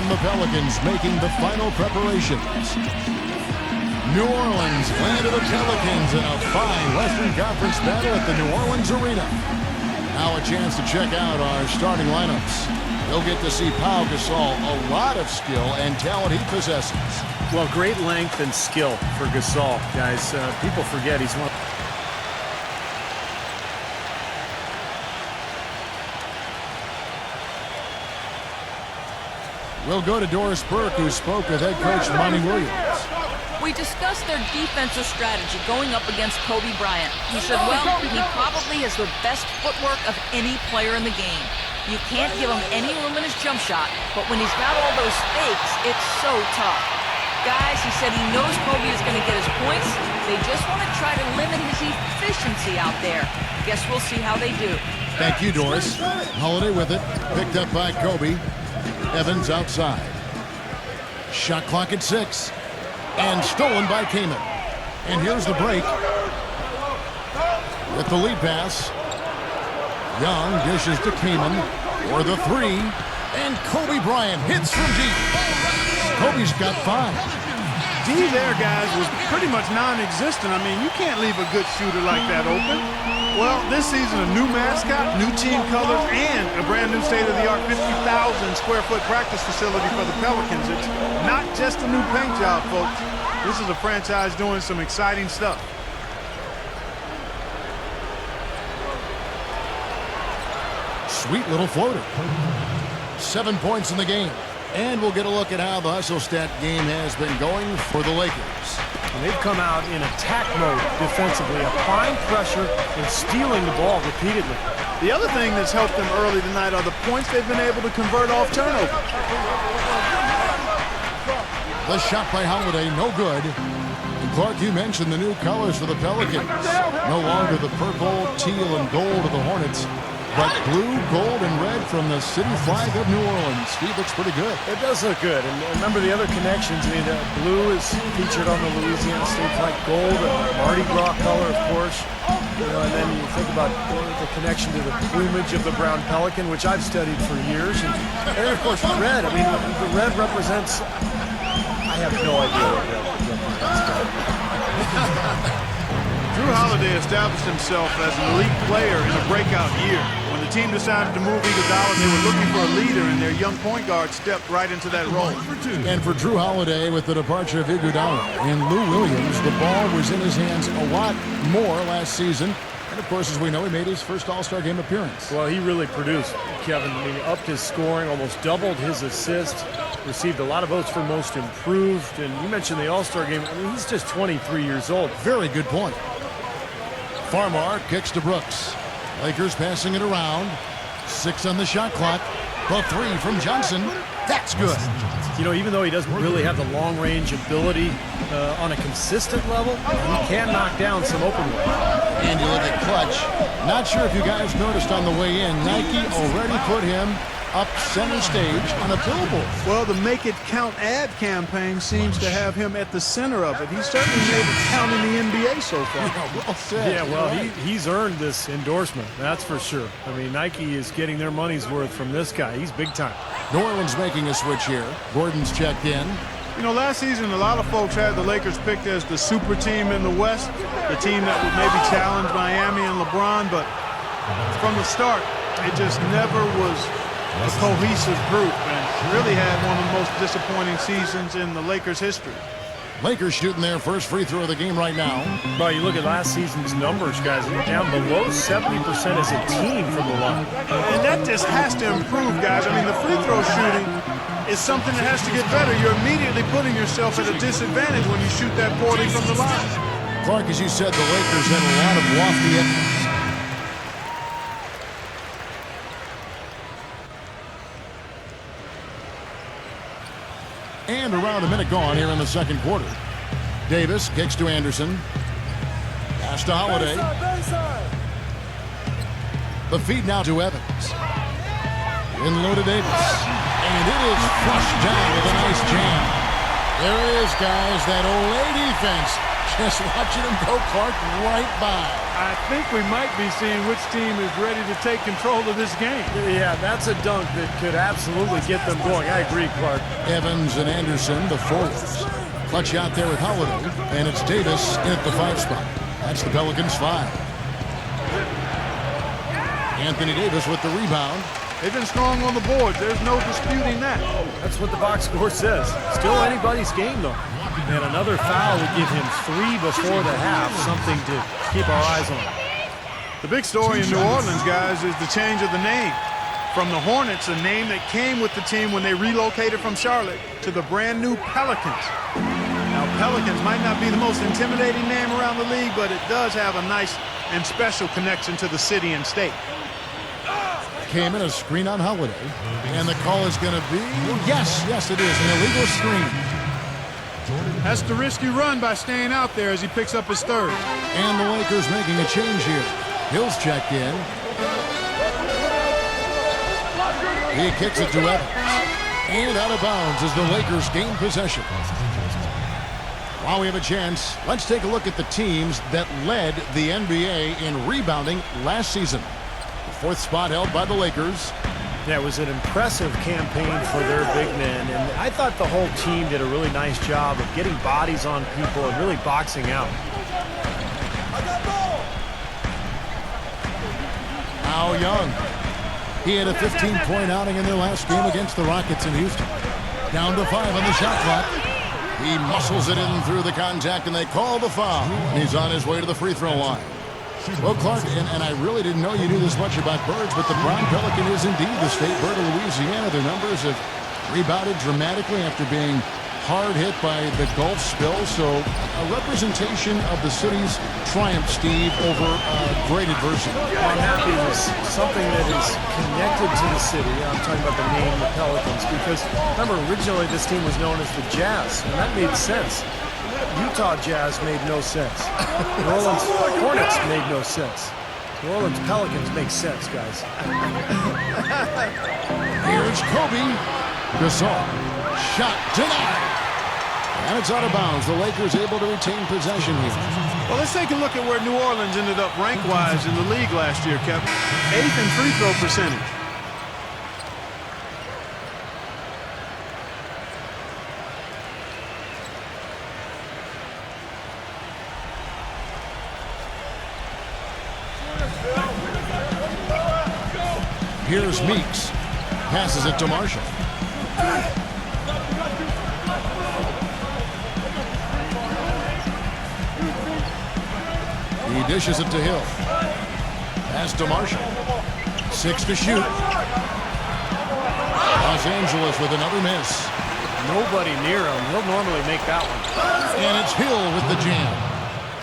and the Pelicans making the final preparations. New Orleans land of the Pelicans in a fine Western Conference battle at the New Orleans Arena. Now a chance to check out our starting lineups. You'll get to see Pau Gasol, a lot of skill and talent he possesses. Well, great length and skill for Gasol, guys. People forget he's one. We'll go to Doris Burke, who spoke with head coach Monty Williams. We discussed their defensive strategy going up against Kobe Bryant. He said, well, he probably has the best footwork of any player in the game. You can't give him any room in his jump shot, but when he's got all those fakes, it's so tough. Guys, he said he knows Kobe is going to get his points. They just want to try to limit his efficiency out there. Guess we'll see how they do. Thank you, Doris. Holiday with it. Picked up by Kobe. Evans outside. Shot clock at 6. And stolen by Kaman. And here's the break. With the lead pass. Young dishes to Kaman for the 3. And Kobe Bryant hits from deep. Kobe's got 5. D there, guys, was pretty much non-existent. I mean, you can't leave a good shooter like that open. Well, this season, a new mascot, new team colors, and a brand new state-of-the-art 50,000 square foot practice facility for the Pelicans. It's not just a new paint job, folks. This is a franchise doing some exciting stuff. Sweet little floater. 7 points in the game. And we'll get a look at how the hustle stat game has been going for the Lakers. And they've come out in attack mode defensively, applying pressure and stealing the ball repeatedly. The other thing that's helped them early tonight are the points they've been able to convert off turnover. The shot by Holiday, no good. And Clark, you mentioned the new colors for the Pelicans. No longer the purple, teal, and gold of the Hornets, but blue, gold, and red from the city flag of New Orleans. Steve, looks pretty good. It does look good. And remember the other connections. I mean, blue is featured on the Louisiana State flag. Gold, a Mardi Gras color, of course. You know, and then you think about the connection to the plumage of the brown pelican, which I've studied for years. And of course, red. I mean, the red represents... I have no idea what red represents. Drew Holiday established himself as an elite player in a breakout year. When the team decided to move Iguodala, they were looking for a leader, and their young point guard stepped right into that role. And for Drew Holiday, with the departure of Iguodala and Lou Williams, the ball was in his hands a lot more last season. And, of course, as we know, he made his first All-Star game appearance. Well, he really produced, Kevin. I mean, upped his scoring, almost doubled his assists, received a lot of votes for most improved. And you mentioned the All-Star game. I mean, he's just 23 years old. Very good point. Farmar kicks to Brooks. Lakers passing it around. 6 on the shot clock. The 3 from Johnson. That's good. You know, even though he doesn't really have the long-range ability on a consistent level, he can knock down some open ones. And you look at Clutch. Not sure if you guys noticed on the way in, Nike already put him up center stage on a billboard. Well, the Make It Count ad campaign seems to have him at the center of it. He's certainly made it count in the NBA so far. Yeah, well said. Yeah, well, he's earned this endorsement, that's for sure. I mean, Nike is getting their money's worth from this guy. He's big time. New Orleans making a switch here. Gordon's checked in. You know, last season, a lot of folks had the Lakers picked as the super team in the West, the team that would maybe challenge Miami and LeBron, but from the start, it just never was a cohesive group and really had one of the most disappointing seasons in the Lakers' history. Lakers shooting their first free throw of the game right now. Well, you look at last season's numbers, guys. They're down below 70% as a team from the line. And that just has to improve, guys. I mean, the free throw shooting is something that has to get better. You're immediately putting yourself at a disadvantage when you shoot that poorly from the line. Clark, as you said, the Lakers had a lot of lofty efforts. And around a minute gone here in the second quarter. Davis kicks to Anderson. Pass to Holiday. The feed now to Evans. In low to Davis. And it is flushed down with a nice jam. There it is, guys. That Olay defense Just watching him go, Clark, right by. I think we might be seeing which team is ready to take control of this game. Yeah, that's a dunk that could absolutely get them going. I agree, Clark. Evans and Anderson, the forwards. Clutch out there with Holiday, and it's Davis in at the 5 spot. That's the Pelicans' 5. Anthony Davis with the rebound. They've been strong on the boards. There's no disputing that. That's what the box score says. Still anybody's game, though. And another foul would give him 3 before the half, something to keep our eyes on. The big story in New Orleans, guys, is the change of the name. From the Hornets, a name that came with the team when they relocated from Charlotte, to the brand new Pelicans. Now, Pelicans might not be the most intimidating name around the league, but it does have a nice and special connection to the city and state. Came in a screen on Holiday, and the call is going to be, yes, it is, an illegal screen. That's the risky run by staying out there as he picks up his third. And the Lakers making a change here. Hill's checked in. He kicks it to Evans. And out of bounds as the Lakers gain possession. While we have a chance, let's take a look at the teams that led the NBA in rebounding last season. The 4th spot held by the Lakers. Yeah, it was an impressive campaign for their big men, and I thought the whole team did a really nice job of getting bodies on people and really boxing out. Now Young. He had a 15-point outing in their last game against the Rockets in Houston. Down to 5 on the shot clock. He muscles it in through the contact, and they call the foul. And he's on his way to the free throw line. Well, Clark, and I really didn't know you knew this much about birds, but the brown pelican is indeed the state bird of Louisiana. Their numbers have rebounded dramatically after being hard hit by the Gulf spill. So a representation of the city's triumph, Steve, over great adversity. I'm happy it was something that is connected to the city. I'm talking about the name, the Pelicans, because remember, originally this team was known as the Jazz, and that made sense. Utah Jazz made no sense. New Orleans Hornets made no sense. New Orleans Pelicans make sense, guys. Here's Kobe. Gasol. Shot denied. And it's out of bounds. The Lakers able to retain possession here. Well, let's take a look at where New Orleans ended up rank-wise in the league last year, Kevin. 8th in free throw percentage. Here's Meeks. Passes it to Marshall. He dishes it to Hill. Pass to Marshall. 6 to shoot. Los Angeles with another miss. Nobody near him. He'll normally make that one. And it's Hill with the jam.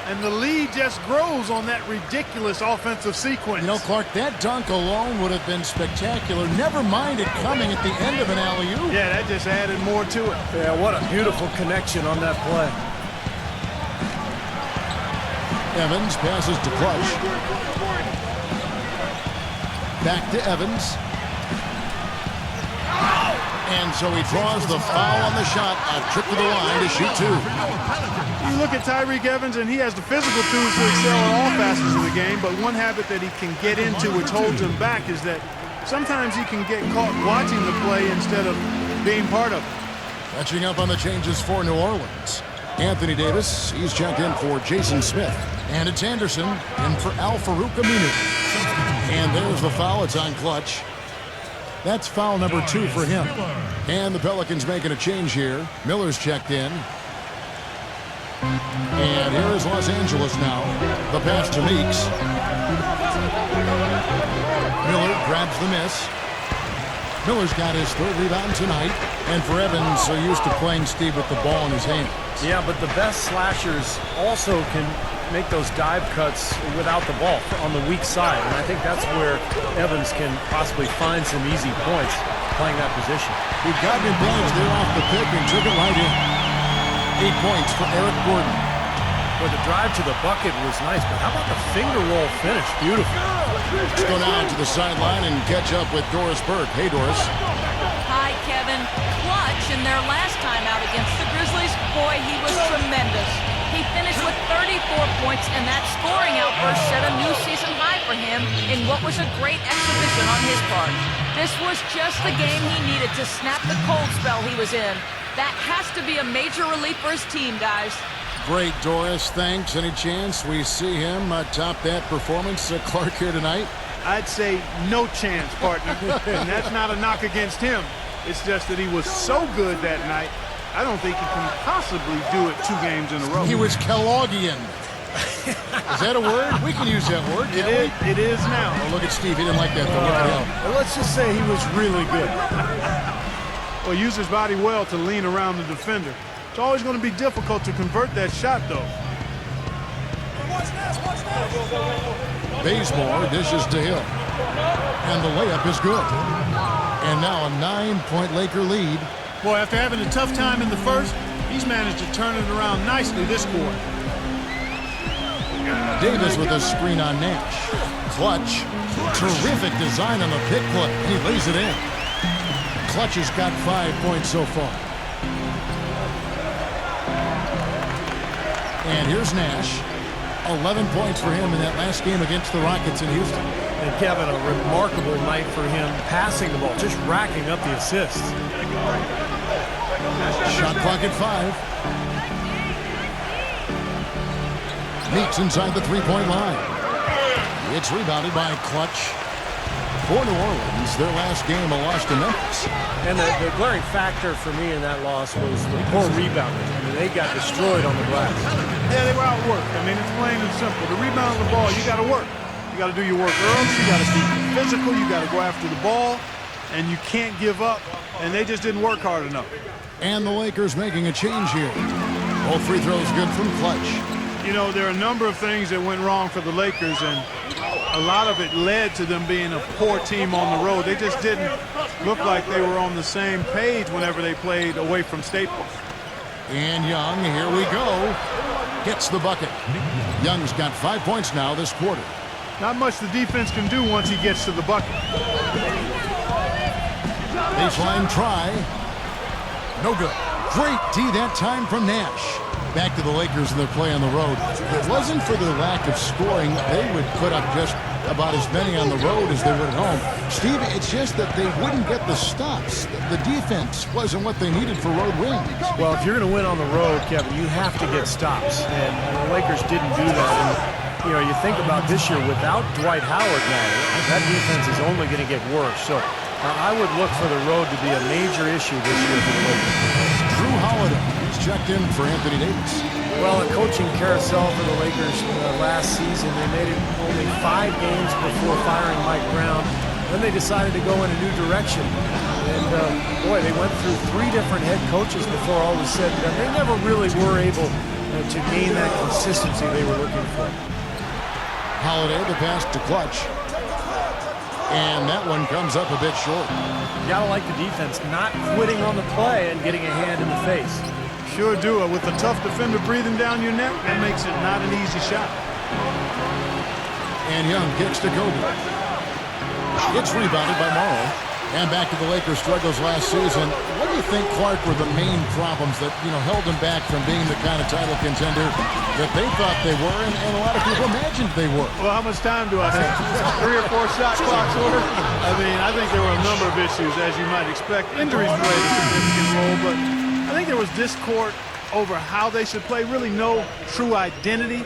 And the lead just grows on that ridiculous offensive sequence. You know, Clark, that dunk alone would have been spectacular. Never mind it coming at the end of an alley-oop. Yeah, that just added more to it. Yeah, what a beautiful connection on that play. Evans passes to Clutch. Back to Evans. And so he draws the foul on the shot. A trip to the line to shoot 2. You look at Tyreek Evans, and he has the physical tools to excel in all facets of the game, but one habit that he can get into which holds him back is that sometimes he can get caught watching the play instead of being part of it. Catching up on the changes for New Orleans. Anthony Davis, he's checked in for Jason Smith. And it's Anderson in for Al Farouk Aminu. And there's the foul. It's on Clutch. That's foul number 2 for him. And the Pelicans making a change here. Miller's checked in. And here is Los Angeles now. The pass to Meeks. Miller grabs the miss. Miller's got his 3rd rebound tonight. And for Evans, so used to playing Steve with the ball in his hands. Yeah, but the best slashers also can make those dive cuts without the ball on the weak side. And I think that's where Evans can possibly find some easy points playing that position. He got him advantage there off the pick and took it right in. 8 points for Eric Gordon. Well, the drive to the bucket was nice, but how about the finger roll finish? Beautiful. Let's go down to the sideline and catch up with Doris Burke. Hey, Doris. Hi, Kevin. Clutch in their last time out against the Grizzlies. Boy, he was tremendous. He finished with points, and that scoring outburst set a new season high for him in what was a great exhibition on his part. This was just the game he needed to snap the cold spell he was in. That has to be a major relief for his team, guys. Great, Doris. Thanks. Any chance we see him top that performance, Clark, here tonight? I'd say no chance, partner. And that's not a knock against him. It's just that he was so good that night, I don't think he can possibly do it 2 games in a row. He was Kellogghian. Is that a word? We can use that word. It is now. Oh, look at Steve. He didn't like that, though. Look at him. Well, let's just say he was really good. Well, use his body well to lean around the defender. It's always going to be difficult to convert that shot, though. Bazemore dishes to Hill. And the layup is good. And now a 9-point Laker lead. Boy, after having a tough time in the first, he's managed to turn it around nicely this quarter. Davis with a screen on Nash. Clutch. Terrific design on the pick play. He lays it in. Clutch has got 5 points so far. And here's Nash. 11 points for him in that last game against the Rockets in Houston. And Kevin, a remarkable night for him passing the ball, just racking up the assists. Shot clock at 5. Meets inside the three-point line. It's rebounded by Clutch. For New Orleans, their last game a loss to Memphis. And the glaring factor for me in that loss was the poor rebounding. I mean, they got destroyed on the glass. Yeah, they were outworked. I mean, it's plain and simple. The rebound of the ball, you got to work. You got to do your work early. You got to be physical. You got to go after the ball. And you can't give up. And they just didn't work hard enough. And the Lakers making a change here. All free throws good from Clutch. You know, there are a number of things that went wrong for the Lakers, and a lot of it led to them being a poor team on the road. They just didn't look like they were on the same page whenever they played away from Staples. And Young, here we go, gets the bucket. Young's got 5 points now this quarter. Not much the defense can do once he gets to the bucket. Baseline try. No good. Great D that time from Nash. Back to the Lakers and their play on the road. If it wasn't for their lack of scoring, they would put up just about as many on the road as they would at home. Steve, it's just that they wouldn't get the stops. The defense wasn't what they needed for road wins. Well, if you're going to win on the road, Kevin, you have to get stops. And the Lakers didn't do that. And, you know, you think about this year without Dwight Howard now, that defense is only going to get worse. So I would look for the road to be a major issue this year for the Lakers. Drew Holiday. Checked in for Anthony Davis. Well, a coaching carousel for the Lakers last season. They made it only 5 games before firing Mike Brown. Then they decided to go in a new direction. And, boy, they went through 3 different head coaches before all was said and done. They never really were able to gain that consistency they were looking for. Holiday, the pass to Clutch. And that one comes up a bit short. You gotta like the defense not quitting on the play and getting a hand in the face. Sure do it. With a tough defender breathing down your neck, that makes it not an easy shot. And Young kicks to Kobe. It's rebounded by Morrow. And back to the Lakers' struggles last season. What do you think, Clark, were the main problems that, held them back from being the kind of title contender that they thought they were and a lot of people imagined they were? Well, how much time do I have? 3 or 4 shot clocks order? I mean, I think there were a number of issues, as you might expect. Injuries played a significant role, but I think there was discord over how they should play, really no true identity.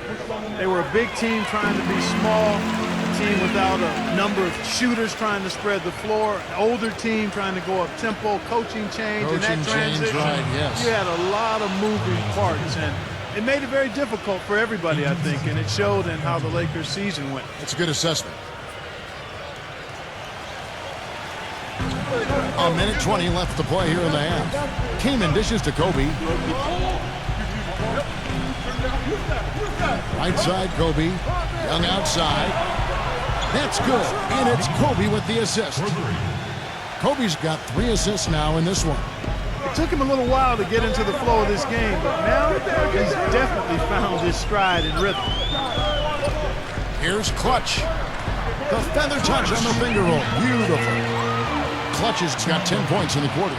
They were a big team trying to be small, a team without a number of shooters trying to spread the floor, an older team trying to go up tempo, coaching change, and that transition. Right, yes. You had a lot of moving parts, and it made it very difficult for everybody, I think, and it showed in how the Lakers' season went. That's a good assessment. A minute 20 left to play here in the half. Kaman dishes to Kobe. Right side, Kobe. Young outside. That's good. And it's Kobe with the assist. Kobe's got 3 assists now in this one. It took him a little while to get into the flow of this game, but now he's definitely found his stride and rhythm. Here's Clutch. The feather touch on the finger roll. Beautiful. Clutch has got 10 points in the quarter.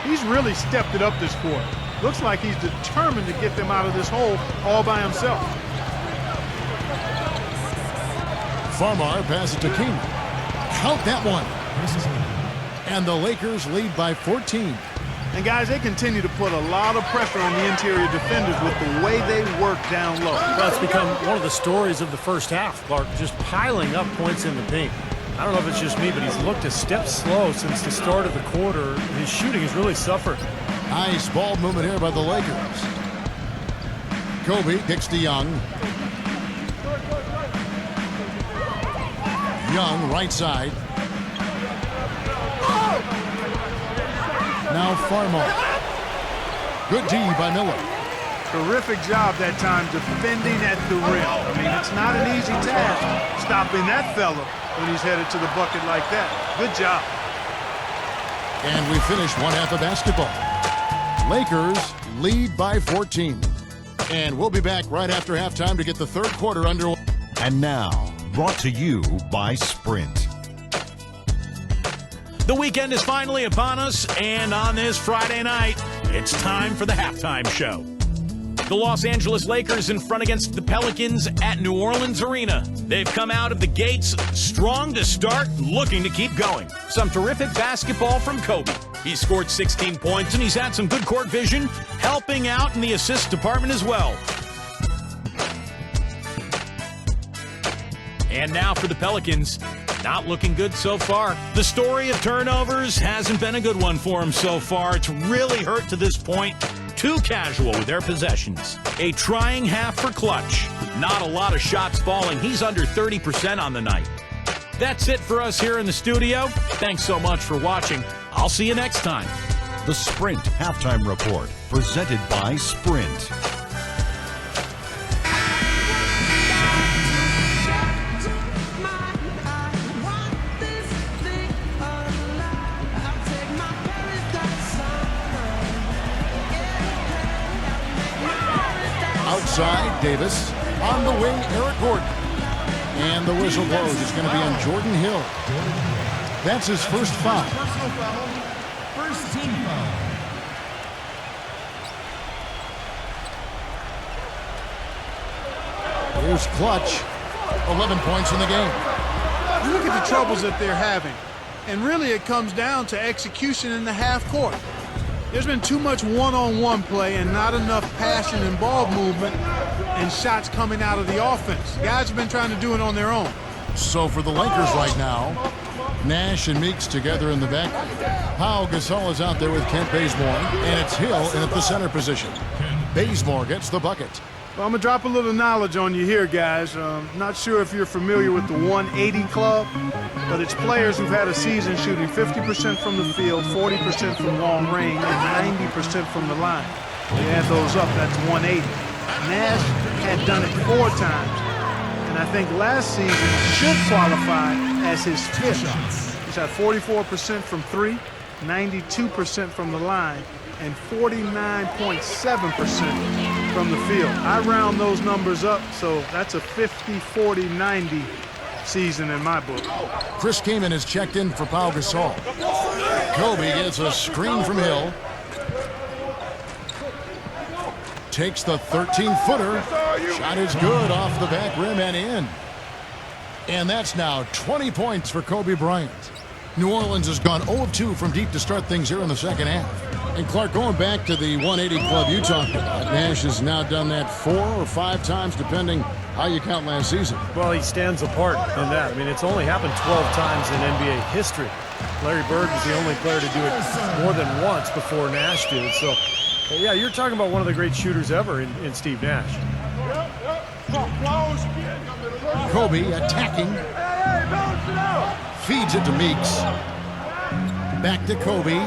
He's really stepped it up this quarter. Looks like he's determined to get them out of this hole all by himself. Farmar passes to King. Count that one. And the Lakers lead by 14. And guys, they continue to put a lot of pressure on the interior defenders with the way they work down low. Well, it's become one of the stories of the first half, Clark, just piling up points in the paint. I don't know if it's just me, but he's looked a step slow since the start of the quarter. His shooting has really suffered. Nice ball movement here by the Lakers. Kobe kicks to Young. Young, right side. Now Farmar. Good D by Miller. Terrific job that time defending at the rim. I mean, it's not an easy task stopping that fella when he's headed to the bucket like that. Good job. And we finish one half of basketball. Lakers lead by 14. And we'll be back right after halftime to get the third quarter underway. And now, brought to you by Sprint. The weekend is finally upon us, and on this Friday night, it's time for the halftime show. The Los Angeles Lakers in front against the Pelicans at New Orleans Arena. They've come out of the gates strong to start, looking to keep going. Some terrific basketball from Kobe. He scored 16 points, and he's had some good court vision, helping out in the assist department as well. And now for the Pelicans. Not looking good so far. The story of turnovers hasn't been a good one for him so far. It's really hurt to this point. Too casual with their possessions. A trying half for Clutch. Not a lot of shots falling. He's under 30% on the night. That's it for us here in the studio. Thanks so much for watching. I'll see you next time. The Sprint Halftime Report, presented by Sprint. Outside, Davis. On the wing, Eric Gordon. And the whistle blows. It's going to be on Jordan Hill. That's his first foul. First team foul. Here's Clutch. 11 points in the game. You look at the troubles that they're having, and really it comes down to execution in the half court. There's been too much one-on-one play and not enough passion and ball movement and shots coming out of the offense. Guys have been trying to do it on their own. So for the Lakers right now, Nash and Meeks together in the back. Pau Gasol is out there with Kent Bazemore, and it's Hill in at the center position. Bazemore gets the bucket. Well, I'm going to drop a little knowledge on you here, guys. Not sure if you're familiar with the 180 Club, but it's players who've had a season shooting 50% from the field, 40% from long range, and 90% from the line. You add those up, that's 180. Nash had done it 4 times, and I think last season should qualify as his 5th. He's had 44% from 3, 92% from the line, and 49.7% from the field. I round those numbers up, so that's a 50-40-90 season in my book. Chris Kaman has checked in for Pau Gasol. Kobe gets a screen from Hill. Takes the 13-footer. Shot is good off the back rim and in. And that's now 20 points for Kobe Bryant. New Orleans has gone 0 of 2 from deep to start things here in the second half. And Clark, going back to the 180 Club you talked about, Nash has now done that 4 or 5 times, depending how you count last season. Well, he stands apart in that. I mean, it's only happened 12 times in NBA history. Larry Bird was the only player to do it more than once before Nash did. So, yeah, you're talking about one of the great shooters ever in Steve Nash. Kobe attacking. Feeds it to Meeks. Back to Kobe.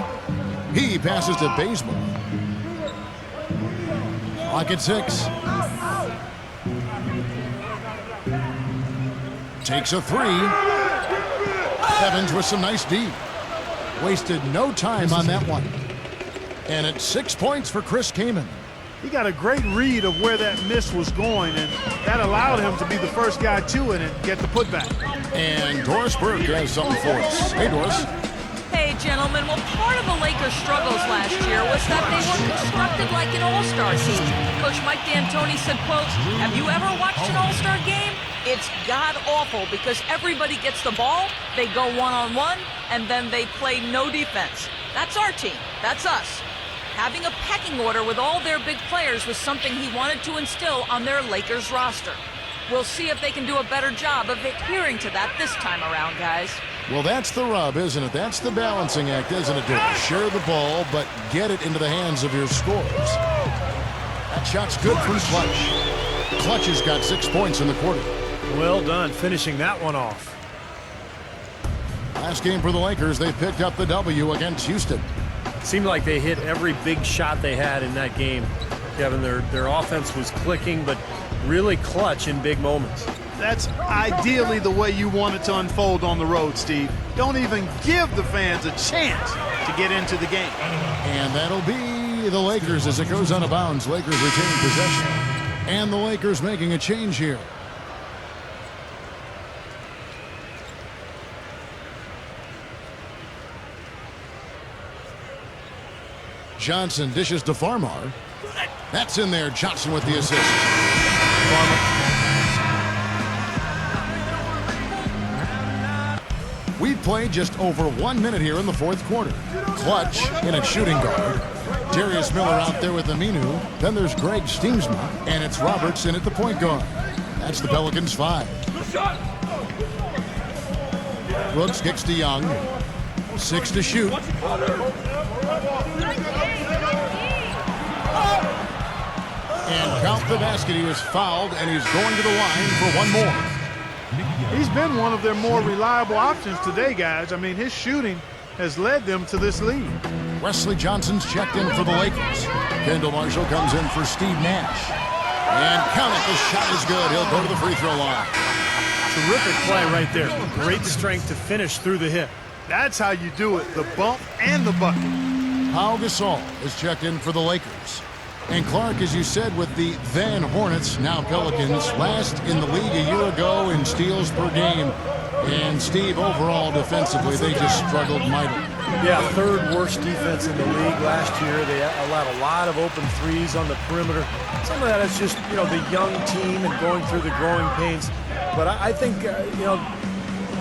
He passes to Bazemore. Clock at 6. Takes a 3. Evans with some nice D. Wasted no time on that one. And it's 6 points for Chris Kaman. He got a great read of where that miss was going, and that allowed him to be the first guy to it and get the putback. And Doris Burke has something for us. Hey, Doris. Hey, gentlemen. Well, part of the Lakers' struggles last year was that they were constructed like an all-star team. Coach Mike D'Antoni said, quote, "Have you ever watched an all-star game? It's god-awful because everybody gets the ball, they go one-on-one, and then they play no defense. That's our team. That's us. Having a pecking order with all their big players was something he wanted to instill on their Lakers roster. We'll see if they can do a better job of adhering to that this time around, guys. Well, that's the rub, isn't it? That's the balancing act, isn't it? To share the ball, but get it into the hands of your scorers. That shot's good from Clutch. Clutch has got 6 points in the quarter. Well done, finishing that one off. Last game for the Lakers, they picked up the W against Houston. Seemed like they hit every big shot they had in that game. Kevin, their offense was clicking, but really clutch in big moments. That's ideally the way you want it to unfold on the road, Steve. Don't even give the fans a chance to get into the game. And that'll be the Lakers as it goes out of bounds. Lakers retaining possession. And the Lakers making a change here. Johnson dishes to Farmar. That's in there. Johnson with the assist. We've played just over 1 minute here in the fourth quarter. Clutch in at shooting guard. Darius Miller out there with Aminu. Then there's Greg Steamsma. And it's Roberts in at the point guard. That's the Pelicans 5. Brooks kicks to Young. 6 to shoot. And count the basket. He was fouled, and he's going to the line for one more. He's been one of their more reliable options today, guys. I mean, his shooting has led them to this lead. Wesley Johnson's checked in for the Lakers. Kendall Marshall comes in for Steve Nash. And count it, the shot is good. He'll go to the free throw line. Terrific play right there. Great strength to finish through the hip. That's how you do it, the bump and the bucket. Pau Gasol is checked in for the Lakers. And Clark, as you said, with the then Hornets, now Pelicans, last in the league a year ago in steals per game. And Steve, overall defensively, they just struggled mightily. Yeah, third worst defense in the league last year. They allowed a lot of open threes on the perimeter. Some of that is just, the young team and going through the growing pains. But I think,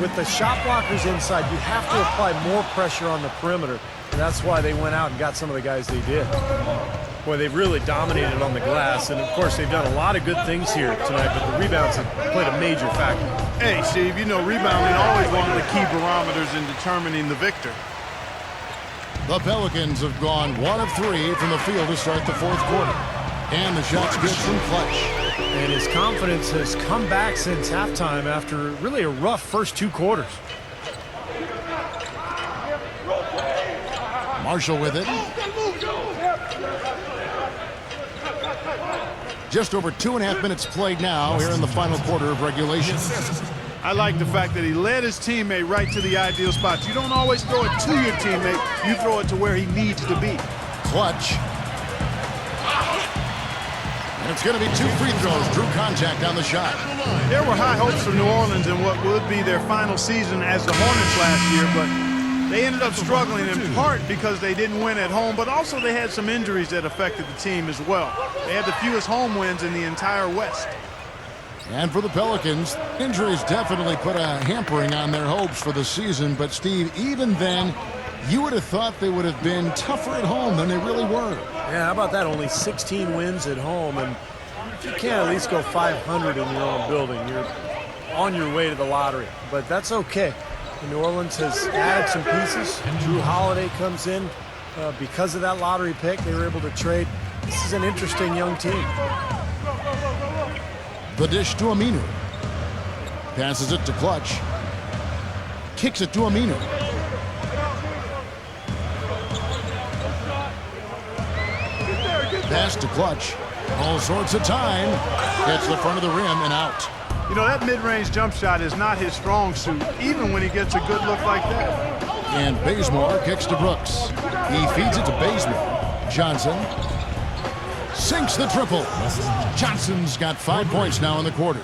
with the shot blockers inside, you have to apply more pressure on the perimeter. And that's why they went out and got some of the guys they did. Boy, they've really dominated on the glass. And, of course, they've done a lot of good things here tonight, but the rebounds have played a major factor. Hey, Steve, rebounding always one of the key barometers in determining the victor. The Pelicans have gone 1 of 3 from the field to start the fourth quarter. And the shot's good from Clutch. And his confidence has come back since halftime after really a rough first 2 quarters. Marshall with it. Just over 2.5 minutes played now here in the final quarter of regulation. I like the fact that he led his teammate right to the ideal spot. You don't always throw it to your teammate. You throw it to where he needs to be. Clutch. And it's going to be 2 free throws. Drew contact on the shot. There were high hopes for New Orleans in what would be their final season as the Hornets last year, but they ended up struggling in part because they didn't win at home, but also they had some injuries that affected the team as well. They had the fewest home wins in the entire West. And for the Pelicans, injuries definitely put a hampering on their hopes for the season. But, Steve, even then, you would have thought they would have been tougher at home than they really were. Yeah, how about that? Only 16 wins at home, and if you can't at least go 500 in your own building, you're on your way to the lottery. But that's okay. New Orleans has added some pieces. Drew Holiday comes in because of that lottery pick. They were able to trade. This is an interesting young team. The dish to Aminu. Passes it to Clutch. Kicks it to Aminu. Pass to Clutch. All sorts of time. Gets the front of the rim and out. That mid-range jump shot is not his strong suit, even when he gets a good look like that. And Bazemore kicks to Brooks. He feeds it to Bazemore. Johnson sinks the triple. Johnson's got 5 points now in the quarter.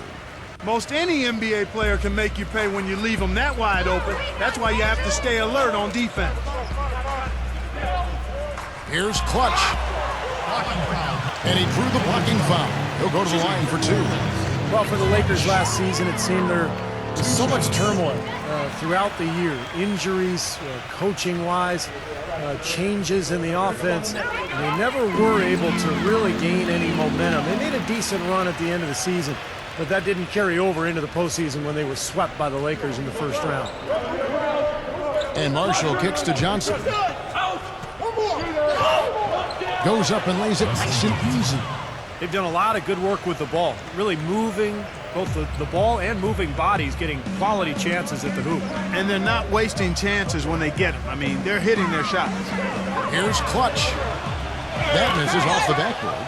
Most any NBA player can make you pay when you leave them that wide open. That's why you have to stay alert on defense. Here's Clutch. And he drew the blocking foul. He'll go to the line for 2. Well, for the Lakers last season, it seemed there was so much turmoil throughout the year. Injuries, coaching-wise, changes in the offense. And they never were able to really gain any momentum. They made a decent run at the end of the season, but that didn't carry over into the postseason when they were swept by the Lakers in the first round. And Marshall kicks to Johnson. Goes up and lays it nice and easy. They've done a lot of good work with the ball, really moving both the ball and moving bodies, getting quality chances at the hoop. And they're not wasting chances when they get them. I mean, they're hitting their shots. Here's Clutch. That misses off the backboard.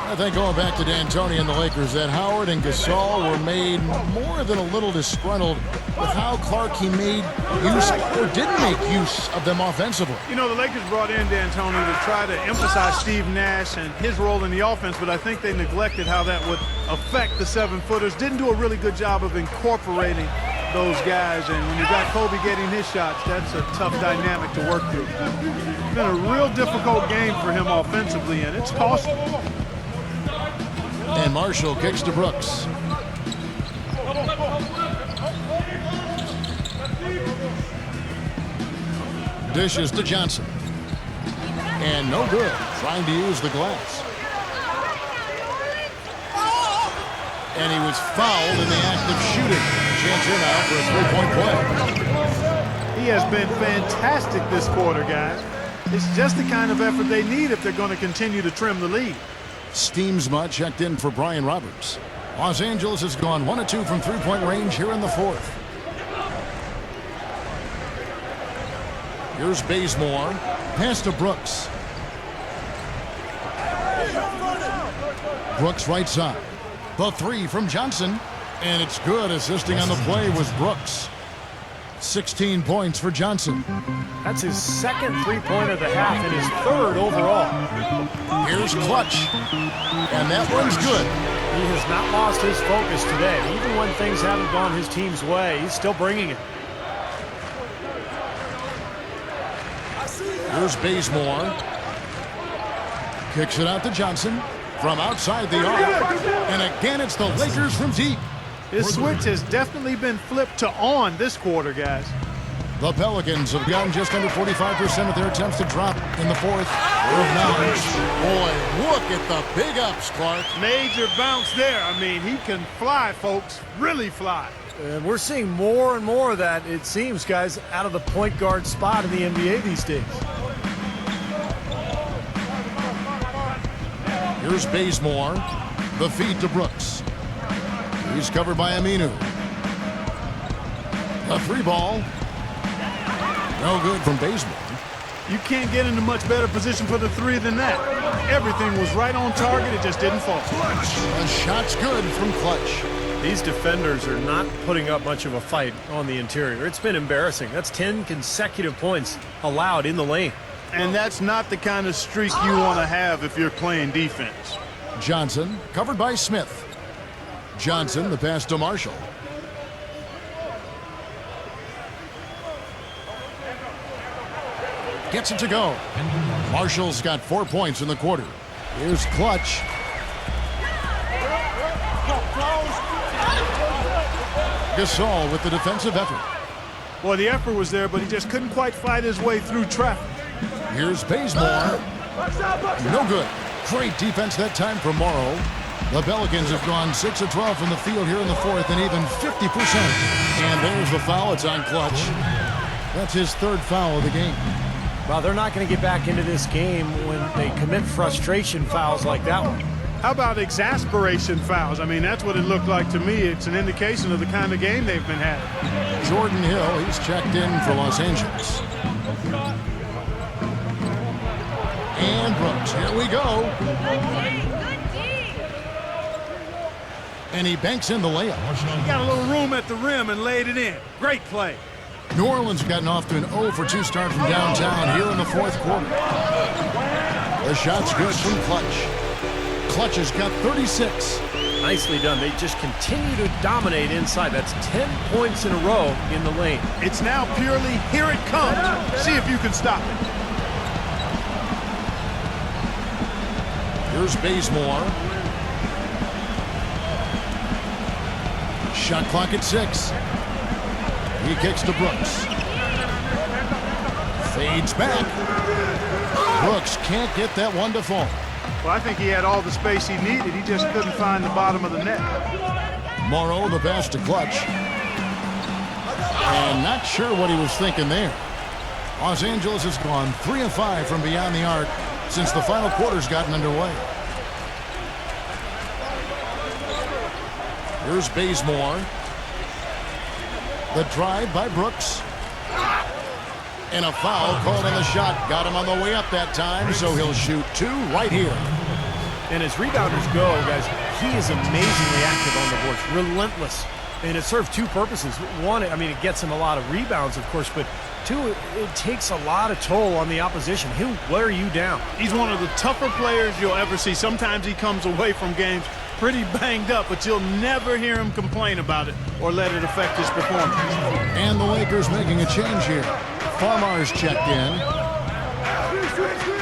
I think going back to D'Antoni and the Lakers, that Howard and Gasol were made more than a little disgruntled with how Clark he made use or didn't make use of them offensively. You know, the Lakers brought in D'Antoni to try to emphasize Steve Nash and his role in the offense, but I think they neglected how that would affect the seven-footers. Didn't do a really good job of incorporating those guys, and when you got Kobe getting his shots, that's a tough dynamic to work through. It's been a real difficult game for him offensively, and it's costly. And Marshall kicks to Brooks. Dishes to Johnson. And no good. Trying to use the glass. And he was fouled in the act of shooting. Chance here now for a three-point play. He has been fantastic this quarter, guys. It's just the kind of effort they need if they're going to continue to trim the lead. Steamsma checked in for Brian Roberts. Los Angeles has gone 1 of 2 from three-point range here in the fourth. Here's Bazemore. Pass to Brooks. Brooks right side. The three from Johnson. And it's good. Assisting on the play was Brooks. 16 points for Johnson. That's his second three-pointer of the half and his third overall. Here's Clutch. And that one's good. He has not lost his focus today. Even when things haven't gone his team's way, he's still bringing it. Here's Bazemore. Kicks it out to Johnson from outside the arc. And again, it's the Lakers from deep. His switch has definitely been flipped to on this quarter, guys. The Pelicans have gotten just under 45% of their attempts to drop in the fourth. Boy, look at the big ups, Clark. Major bounce there. I mean, he can fly, folks. Really fly. And we're seeing more and more of that, it seems, guys, out of the point guard spot in the NBA these days. Here's Bazemore. The feed to Brooks. He's covered by Aminu. A three ball. No good from Bazemore. You can't get into much better position for the three than that. Everything was right on target. It just didn't fall. A shot's good from Clutch. These defenders are not putting up much of a fight on the interior. It's been embarrassing. That's 10 consecutive points allowed in the lane. And that's not the kind of streak you want to have if you're playing defense. Johnson covered by Smith. Johnson, the pass to Marshall. Gets it to go. Marshall's got 4 points in the quarter. Here's Clutch. Gasol with the defensive effort. Well, the effort was there, but he just couldn't quite fight his way through traffic. Here's Bazemore. No good. Great defense that time from Morrow. The Pelicans have gone 6 of 12 from the field here in the fourth and even 50%. And there's the foul. It's on Clutch. That's his third foul of the game. Well, they're not going to get back into this game when they commit frustration fouls like that one. How about exasperation fouls? I mean, that's what it looked like to me. It's an indication of the kind of game they've been having. Jordan Hill, he's checked in for Los Angeles. And Brooks, here we go. And he banks in the layup. He got a little room at the rim and laid it in. Great play. New Orleans gotten off to an 0 for 2 start from downtown here in the fourth quarter. The shot's good from Clutch. Clutch has got 36. Nicely done. They just continue to dominate inside. That's 10 points in a row in the lane. It's now purely here it comes. See if you can stop it. Here's Bazemore. Shot clock at 6. He kicks to Brooks. Fades back. Brooks can't get that one to fall. Well, I think he had all the space he needed. He just couldn't find the bottom of the net. Morrow the pass to Clutch. And not sure what he was thinking there. Los Angeles has gone 3 of 5 from beyond the arc since the final quarter's gotten underway. Here's Bazemore. The drive by Brooks. And a foul called on the shot. Got him on the way up that time, so he'll shoot 2 right here. And as rebounders go, guys, he is amazingly active on the boards, relentless. And it serves 2 purposes. One, I mean, it gets him a lot of rebounds, of course, but 2, it takes a lot of toll on the opposition. He'll wear you down. He's one of the tougher players you'll ever see. Sometimes he comes away from games pretty banged up, but you'll never hear him complain about it or let it affect his performance. And the Lakers making a change here. Farmar's checked in.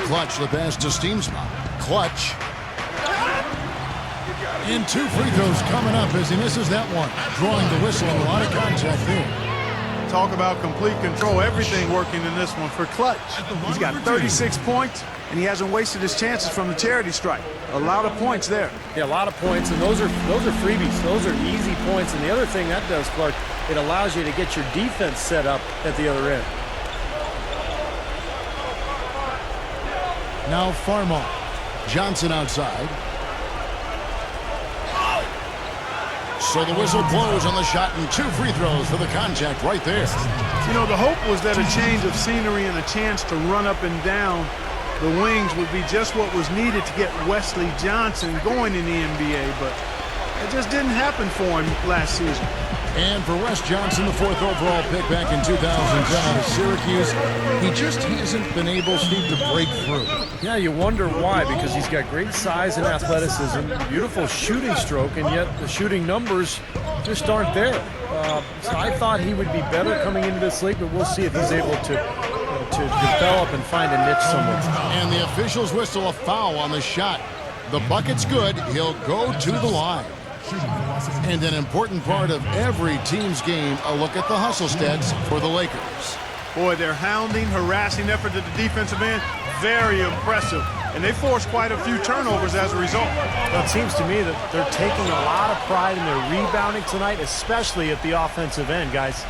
Clutch the pass to Steamspot. Clutch. And 2 free throws coming up as he misses that one. Drawing the whistle and a lot of contact there. Talk about complete control. Everything working in this one for Clutch. He's got 36 points, and he hasn't wasted his chances from the charity stripe. A lot of points there. Yeah, a lot of points, and those are freebies. Those are easy points. And the other thing that does, Clark, it allows you to get your defense set up at the other end. Now Farmar. Johnson outside. So the whistle blows on the shot and 2 free throws for the contact right there. You know, the hope was that a change of scenery and a chance to run up and down the wings would be just what was needed to get Wesley Johnson going in the NBA, but it just didn't happen for him last season. And for Wes Johnson, the 4th overall pick back in 2010 out of Syracuse, he just hasn't been able, Steve, to break through. Yeah, you wonder why, because he's got great size and athleticism, beautiful shooting stroke, and yet the shooting numbers just aren't there. So I thought he would be better coming into this league, but we'll see if he's able to develop and find a niche somewhere. And the officials whistle a foul on the shot. The bucket's good. He'll go to the line. And an important part of every team's game, a look at the hustle stats for the Lakers. Boy, their hounding, harassing effort at the defensive end, very impressive. And they forced quite a few turnovers as a result. Well, it seems to me that they're taking a lot of pride in their rebounding tonight, especially at the offensive end, guys.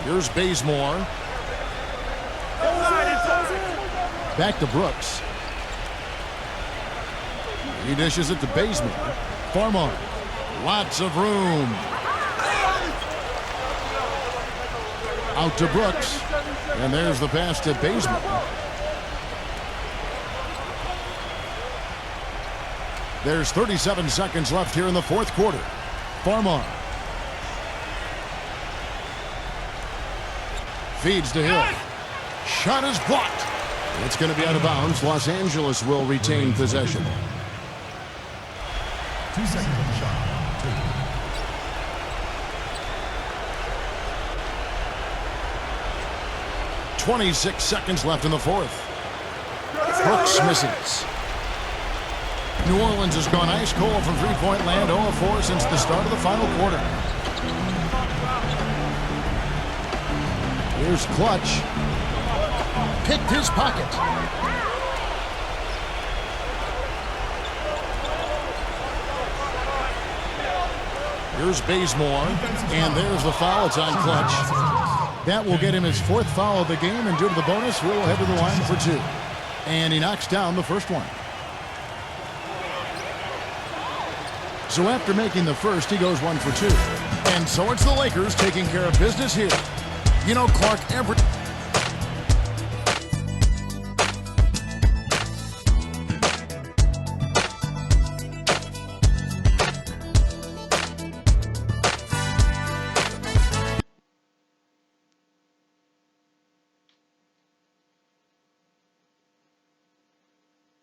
Here's Bazemore. Back to Brooks. He dishes it to Bazemore. Farmar. Lots of room. Out to Brooks. And there's the pass to Bazemore. There's 37 seconds left here in the 4th quarter. Farmar. Feeds to Hill. Shot is blocked. It's going to be out of bounds. Los Angeles will retain possession. 2 seconds on the shot. 26 seconds left in the 4th. Brooks misses. New Orleans has gone ice cold from three-point land, 0 of 4 since the start of the final quarter. Here's Clutch. Picked his pocket. Here's Bazemore, and there's the foul. It's on Clutch. That will get him his 4th foul of the game, and due to the bonus, we'll head to the line for 2. And he knocks down the first one. So after making the first, he goes 1 for 2. And so it's the Lakers taking care of business here. You know, Clark, every...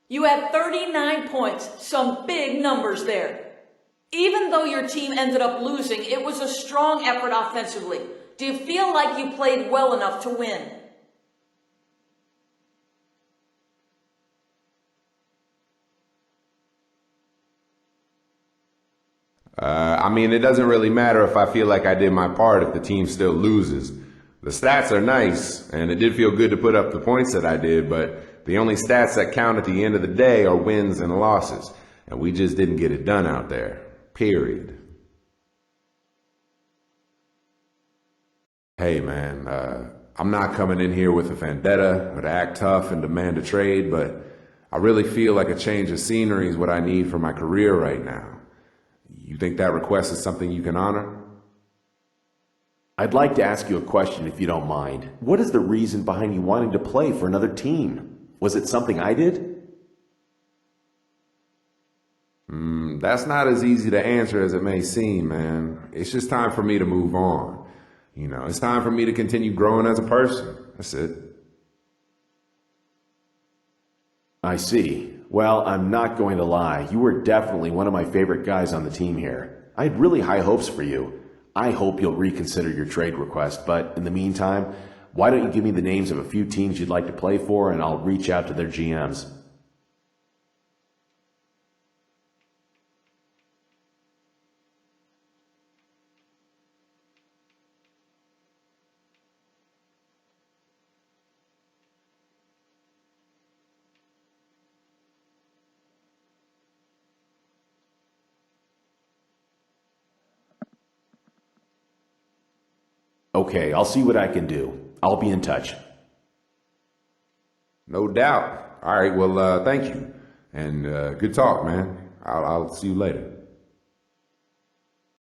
You had 39 points, some big numbers there. Even though your team ended up losing, it was a strong effort offensively. Do you feel like you played well enough to win? I mean, it doesn't really matter if I feel like I did my part if the team still loses. The stats are nice, and it did feel good to put up the points that I did, but the only stats that count at the end of the day are wins and losses, and we just didn't get it done out there. Period. Hey, man, I'm not coming in here with a vendetta or to act tough and demand a trade, but I really feel like a change of scenery is what I need for my career right now. You think that request is something you can honor? I'd like to ask you a question if you don't mind. What is the reason behind you wanting to play for another team? Was it something I did? That's not as easy to answer as it may seem, man. It's just time for me to move on. You know, it's time for me to continue growing as a person. That's it. I see. Well, I'm not going to lie. You were definitely one of my favorite guys on the team here. I had really high hopes for you. I hope you'll reconsider your trade request, but in the meantime, why don't you give me the names of a few teams you'd like to play for, and I'll reach out to their GMs. Okay, I'll see what I can do. I'll be in touch. No doubt. All right, well, thank you. And good talk, man. I'll see you later.